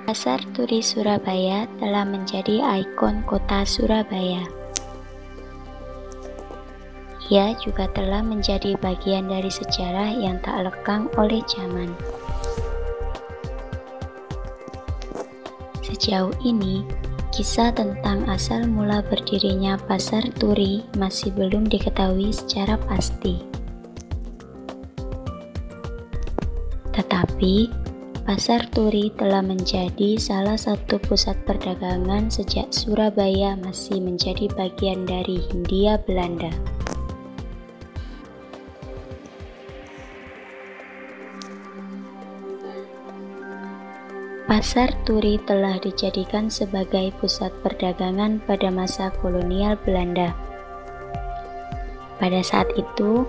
Pasar Turi Surabaya telah menjadi ikon kota Surabaya. Ia juga telah menjadi bagian dari sejarah yang tak lekang oleh zaman. Sejauh ini, kisah tentang asal mula berdirinya Pasar Turi masih belum diketahui secara pasti. Tetapi, Pasar Turi telah menjadi salah satu pusat perdagangan sejak Surabaya masih menjadi bagian dari Hindia Belanda. Pasar Turi telah dijadikan sebagai pusat perdagangan pada masa kolonial Belanda. Pada saat itu,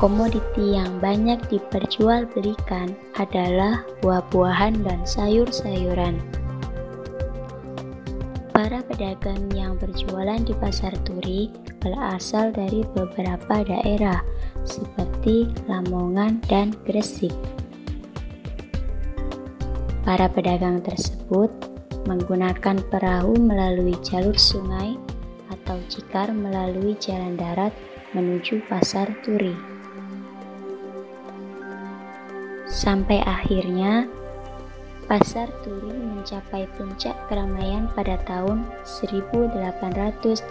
komoditi yang banyak diperjualbelikan adalah buah-buahan dan sayur-sayuran. Para pedagang yang berjualan di Pasar Turi berasal dari beberapa daerah seperti Lamongan dan Gresik. Para pedagang tersebut menggunakan perahu melalui jalur sungai atau jikar melalui jalan darat menuju Pasar Turi. Sampai akhirnya, Pasar Turi mencapai puncak keramaian pada tahun 1886,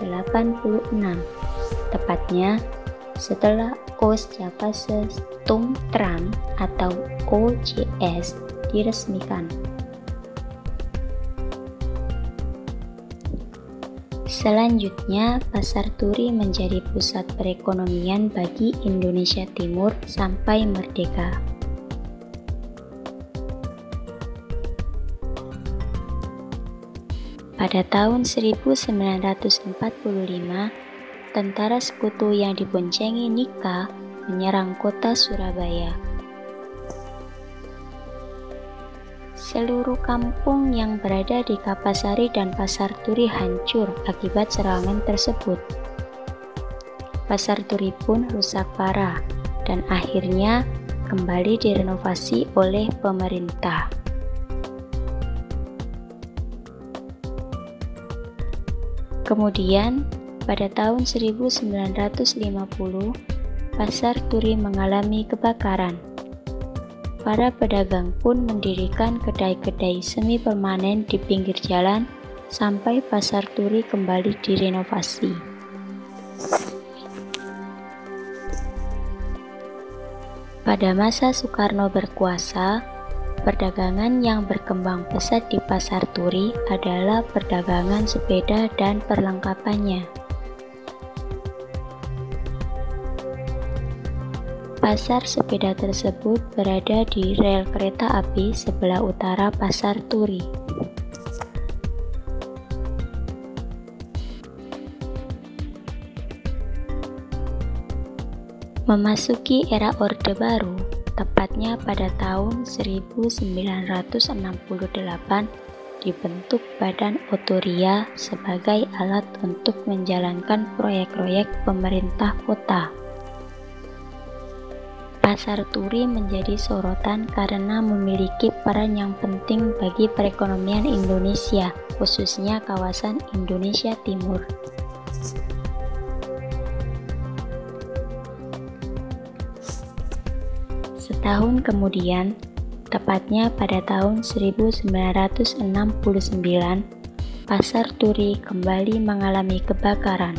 tepatnya setelah Oostjavase Stoomtram atau OJS diresmikan. Selanjutnya, Pasar Turi menjadi pusat perekonomian bagi Indonesia Timur sampai merdeka. Pada tahun 1945, tentara sekutu yang diboncengi Nika menyerang kota Surabaya. Seluruh kampung yang berada di Kapasari dan Pasar Turi hancur akibat serangan tersebut. Pasar Turi pun rusak parah dan akhirnya kembali direnovasi oleh pemerintah. Kemudian, pada tahun 1950, Pasar Turi mengalami kebakaran. Para pedagang pun mendirikan kedai-kedai semi permanen di pinggir jalan sampai Pasar Turi kembali direnovasi. Pada masa Soekarno berkuasa, perdagangan yang berkembang pesat di Pasar Turi adalah perdagangan sepeda dan perlengkapannya. Pasar sepeda tersebut berada di rel kereta api sebelah utara Pasar Turi. Memasuki era Orde Baru, tepatnya pada tahun 1968, dibentuk Badan Otoria sebagai alat untuk menjalankan proyek-proyek pemerintah kota. Pasar Turi menjadi sorotan karena memiliki peran yang penting bagi perekonomian Indonesia, khususnya kawasan Indonesia Timur. Setahun kemudian, tepatnya pada tahun 1969, Pasar Turi kembali mengalami kebakaran.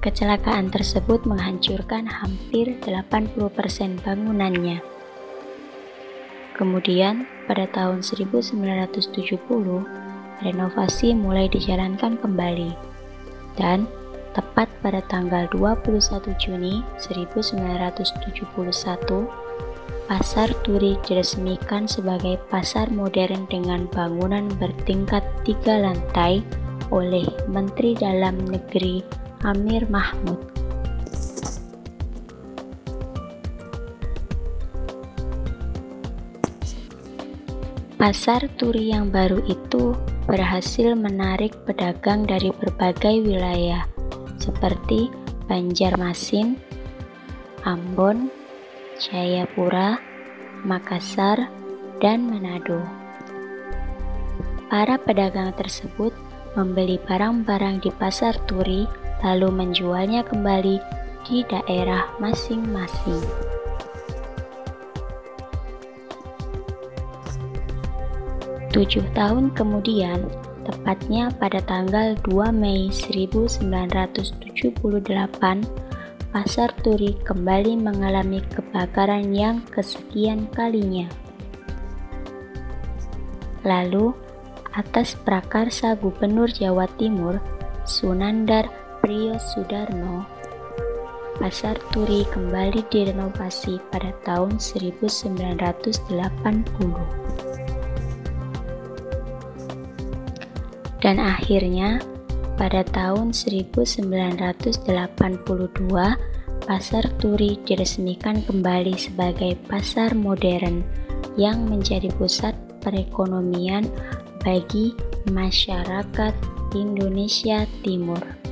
Kecelakaan tersebut menghancurkan hampir 80% bangunannya. Kemudian, pada tahun 1970, renovasi mulai dijalankan kembali. Dan, tepat pada tanggal 21 Juni 1971, Pasar Turi diresmikan sebagai pasar modern dengan bangunan bertingkat 3 lantai oleh Menteri Dalam Negeri Amir Mahmud. Pasar Turi yang baru itu berhasil menarik pedagang dari berbagai wilayah seperti Banjarmasin, Ambon, Jayapura, Makassar, dan Manado. Para pedagang tersebut membeli barang-barang di pasar turi lalu menjualnya kembali di daerah masing-masing. 7 tahun kemudian, tepatnya pada tanggal 2 Mei 1978, pasar turi kembali mengalami kebakaran yang kesekian kalinya. Lalu, atas prakarsa Gubernur Jawa Timur, Sunandar Priyo Sudarno, pasar turi kembali direnovasi pada tahun 1980. Dan akhirnya, pada tahun 1982, pasar turi diresmikan kembali sebagai pasar modern yang menjadi pusat perekonomian bagi masyarakat Indonesia Timur.